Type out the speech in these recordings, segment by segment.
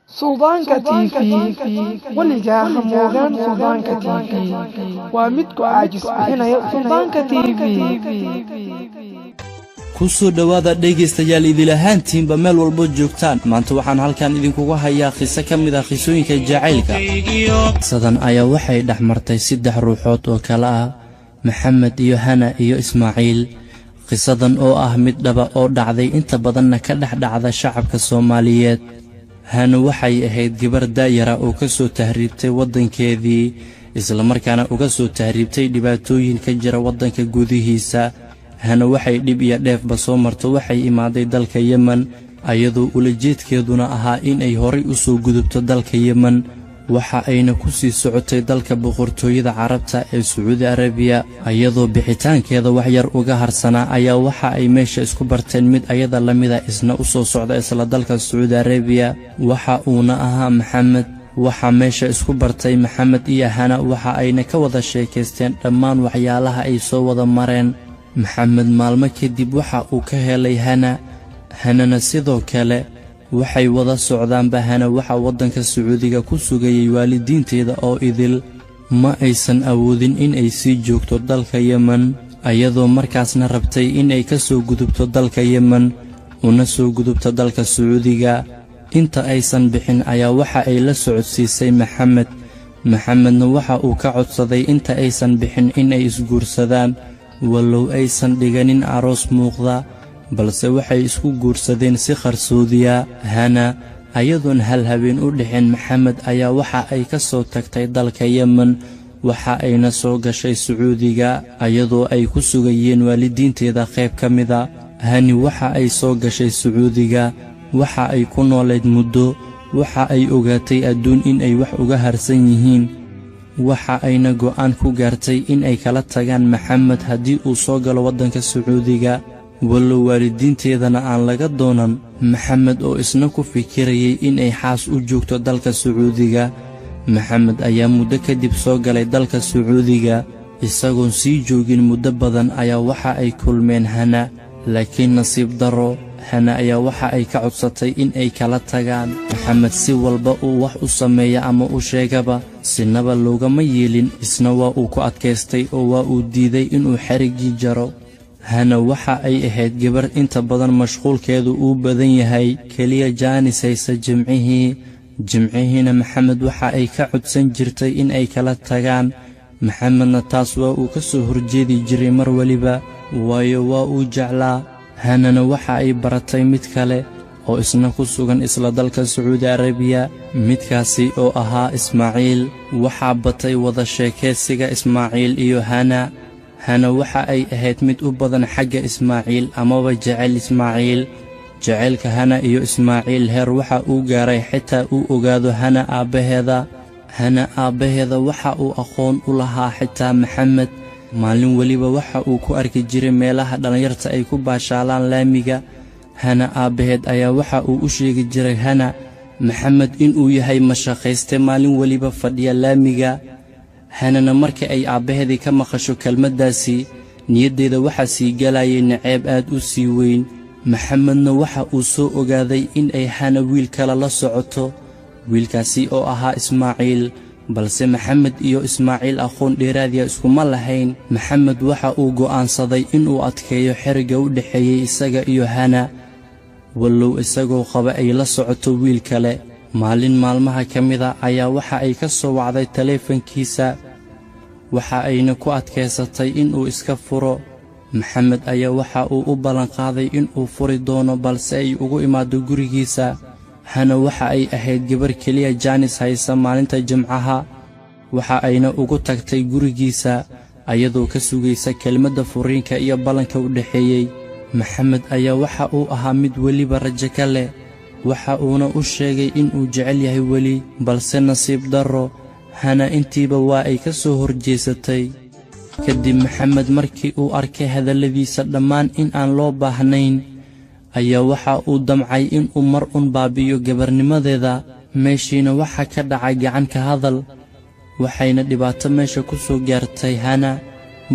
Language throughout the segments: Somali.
سلطانك تيفي ولجاه موغان سلطانك تيفي ومدكو عاجز هنا سلطانك تيفي kusoo dhawaada dhegeystayaal idil ahaantiinba meel walba joogtaan maanta waxaan halkan idinkugu hayaa qiso ka mid ah qisooyinka jacaylka sadan ayaa waxay dhaxmartay 3 ruuxood oo kala ah Maxamed iyo Hana iyo Ismaaciil qisadan oo ah mid dhaba oo dhacday inta badanna ka dhaxdhacda shacabka Soomaaliyeed Hana waxay ahayd gabar daayara oo ka soo tahriibtay wadankeedii isla markaana uga soo tahriibtay dhibaatooyin ka jira wadanka gudihiisa Hana waxay dhib iyo dheefba soo marto waxay imaaday dalka Yemen ayadoo ulajeedkeeduna ahaa in ay horay u soo gudubto dalka Yemen waxa ayna ku sii socotay dalka boqortooyada Carabta ee Saudi Arabia ayadoo bixitaankeeda wax yar uga harsanaa ayaa waxa ay meesha isku barteen mid ayada lamida isna u soo socda isla dalka Saudi Arabia waxa uuna ahaa Maxamed waxa meesha isku bartay Maxamed iyo Hana waxa ayna ka wada sheekaysteen dhammaan waxyaalaha ay soo wada mareen Maxamed maalmo kadib waxa uu ka helay Hanana sidoo kale waxay wada socdaan Hana waxa wadanka Sacuudiga ku sugayay waalidiinteeda oo idil ma aysan awoodin in ay sii joogto dalka Yemen ayadoo markaasna rabtay in ay ka soo gudubto dalka Yemen una soo gudubto dalka Sacuudiga inta aysan bixin ayaa waxa ay la socodsiisay Maxamedna waxa uu ka codsaday inta aysan bixin in ay isguursadaan walow aysan dhiganin aroos muuqda balse waxay isku guursadeen si qarsoodiya Hana ayadoon hal habeen u dhixin Maxamed ayaa waxa ay ka soo tagtay dalka Yemen waxa ayna soo gashay Sacuudiga ayadoo ay ku sugayeen waalidiinteeda qayb ka mida Hani waxa ay soo gashay Sacuudiga waxa ay ku nooleed muddo waxa ay ogaatay adduun in ay wax uga harsan yihiin waxa ayna go'aan ku gaartay in ay kala tagaan Maxamed haddii uu soo galo wadanka Sacuudiga walow waalidiinteedana aan laga doonan Maxamed oo isna ku fikirayay in ay xaas u joogto dalka Sacuudiga Maxamed ayaa muddo kadib soo galay dalka Sacuudiga isagoon sii joogin muddo badan ayaa waxa ay kulmeen Hana laakiin nasiib daro Hana ayaa waxa ay ka codsatay in ay kala tagaan Maxamed si walba uu wax u sameeyo ama u sheegaba sinaba loogama yeelin isna waa uu ku adkaystay oo waa uu diiday inuu xarigii jaro Hana waxa ay ahayd gabar inta badan mashquulkeedu uu badan yahay kaliya jaanisaysa jimcihiina Maxamed waxa ay ka codsan jirtay in ay kala tagaan Maxamedna taas waa uu ka soo horjeedi jiray mar waliba waayo waa uu jeclaa Hanana waxa ay baratay mid kale oo isna ku sugan isla dalka Saudi Arabia midkaasi oo ahaa Ismaaciil waxa batay wada sheekaysiga Ismaaciil iyo Hana waxa ay ahayd mid u badan xagga Ismaaciil amaba jecel Ismaaciil jacaylka Hana iyo Ismaaciil heer waxa uu gaaray xitaa uu ogaado Hana aabaheeda waxa uu aqoon u lahaa xitaa Maxamed maalin waliba waxa uu ku arki jiray meelaha dhalinyarta ay ku baashaalaan laamiga Hana aabaheed ayaa waxa uu u sheegi jiray Maxamed inuu yahay mashaqayste maalin waliba fadhiya laamiga Hanana markii ay aabaheedii ka maqasho kelmaddaasi niyadeeda waxa sii galayay naceeb aad u sii weyn Maxamedna waxa uu soo ogaaday in ay Hana wiil kale la socoto wiilkaasi oo ahaa Ismaaciil balse Maxamed iyo Ismaaciil aqoon dheeraad ah iskuma lahayn Maxamed waxa uu go'aansaday inuu adkeeyo xiriga u dhaxeeyay isaga iyo Hana walow isagoo qaba ay la socoto wiil kale maalin maalmaha kamida ayaa waxa ay ka soo wacday taleefankiisa waxa ayna ku adkaysatay inuu iska furo Maxamed ayaa waxa uu u ballan qaaday inuu furi doono balse ay ugu imaado gurigiisa Hana waxa ay ahayd gabar kaliya jaanis haysa maalinta Jimcaha waxa ayna ugu tagtay gurigiisa ayadoo ka sugaysa kelmadda furiinka iyo ballanka u dhaxeeyay Maxamed ayaa waxa uu ahaa mid waliba rajo ka leh waxa uuna u sheegay inuu jecel yahay wali balse nasiib daro Hana intiiba waa ay ka soo horjeesatay kadib Maxamed markii uu arkay hadalladiisa dhammaan in aan loo baahnayn ayaa waxa uu damcay inuu mar baabiyo gabarnimadeeda meeshiina waxa ka dhacay gacan ka hadal waxayna dhibaato meesha ku soo gaartay Hana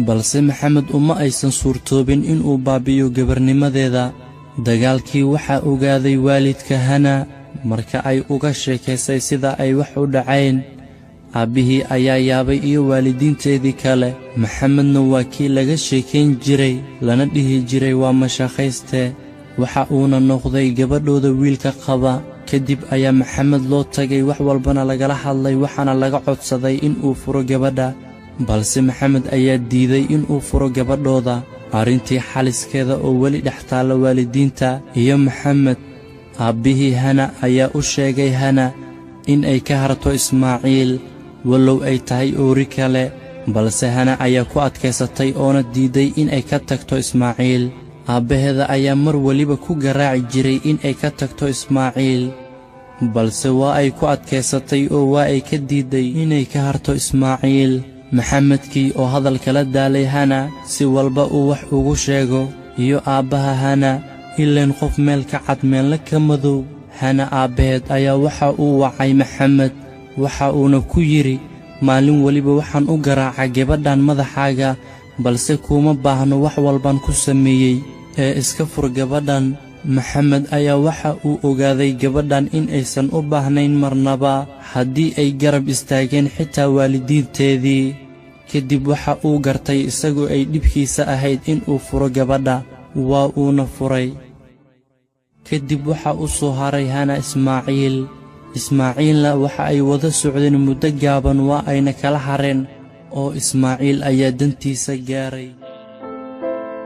balse Maxamed uma aysan suurtoobin inuu baabiyo gabarnimadeeda dagaalkii waxa ogaaday waalidka Hana marka ay uga sheekaysay sida ay wax u dhaceen. aabbihii ayaa yaabay iyo waalidiinteedii kale. maxamedna waa kii laga sheekayn jiray lana dhihi jiray waa mashaqayste, waxa uuna noqday gabadhooda wiilka qaba. kadib ayaa maxamed loo tagay, wax walbana lagala hadlay, waxaana laga codsaday in uu furo gabadha, balse maxamed ayaa diiday in uu furo gabadhooda. arrintii xaliskeeda oo weli dhex taalla waalidiinta iyo maxamed. aabbihii hana ayaa u sheegay hana in ay ka harto ismaaciil wallow ay tahay oori kale, balse hana ayaa ku adkaysatay oona diiday in ay ka tagto ismaaciil. aabbaheeda ayaa mar weliba ku garaaci jiray in ay ka tagto ismaaciil, balse waa ay ku adkaysatay oo waa ay ka diiday inay ka harto ismaaciil. maxamedkii oo hadalkala daalay hana si walba uu wax ugu sheego, iyo aabbaha hana ileen qof meel ka cad meelna ka madow. hana aabbaheed ayaa waxa uu wacay maxamed, waxa uuna ku yidhi, maalin weliba waxaan u garaacaa gabadhan madaxaaga, balse kuuma baahno wax walbaan ku sameeyey ee iska fur gabadhan. maxamed ayaa waxa uu ogaaday gabadhan in aysan u baahnayn marnaba haddii ay garab istaageen xitaa waalidiinteedii. kadib waxa uu gartay isagoo ay dhibkiisa ahayd in uu furo gabadha, waa uuna furay. kadib waxa u soo haray hana ismaaciil. ismaaciilna waxa ay wada socdeen muddo gaaban, waa ayna kala hareen oo ismaaciil ayaa dantiisa gaaray.